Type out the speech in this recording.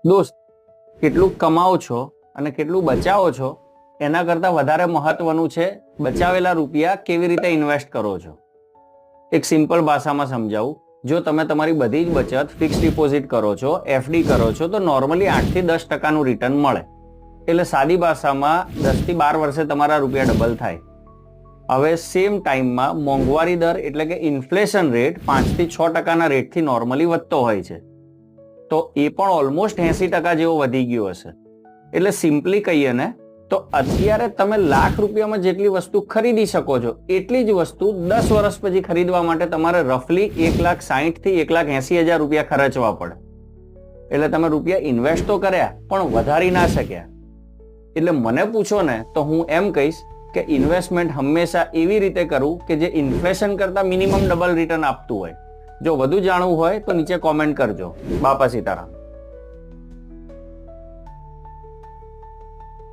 દોસ્ત, કેટલું કમાઓ છો અને કેટલું બચાવો છો એના કરતાં વધારે મહત્વનું છે બચાવેલા રૂપિયા કેવી રીતે ઇન્વેસ્ટ કરો છો. એક સિમ્પલ ભાષામાં સમજાવું, જો તમે તમારી બધી જ બચત ફિક્સ ડિપોઝિટ કરો છો, એફડી કરો છો, તો નોર્મલી 8 થી 10% રિટર્ન મળે. એટલે સાદી ભાષામાં 10 થી 12 વર્ષે તમારા રૂપિયા ડબલ થાય. હવે સેમ ટાઈમમાં મોંઘવારી દર એટલે કે ઇન્ફ્લેશન રેટ 5 થી 6% રેટથી નોર્મલી વધતો હોય છે. તો એ પણ ઓલમોસ્ટ 80% જેવો વધી ગયો હશે. એટલે સિમ્પલી કહીએ ને તો અત્યારે તમે ₹1,00,000 જેટલી વસ્તુ ખરીદી શકો છો, એટલી જ વસ્તુ 10 વર્ષ પછી ખરીદવા માટે તમારે રફલી 1,60,000 થી 1,80,000 રૂપિયા ખર્ચવા પડે. એટલે તમે રૂપિયા ઇન્વેસ્ટ તો કર્યા પણ વધારી ના શક્યા. એટલે મને પૂછો ને તો હું એમ કહીશ કે ઇન્વેસ્ટમેન્ટ હંમેશા એવી રીતે કરવું કે જે ઇન્ફ્લેશન કરતા મિનિમમ ડબલ રિટર્ન આપતું હોય. જો વધુ જાણવું હોય તો નીચે કોમેન્ટ કરજો. બાપા સીતારામ.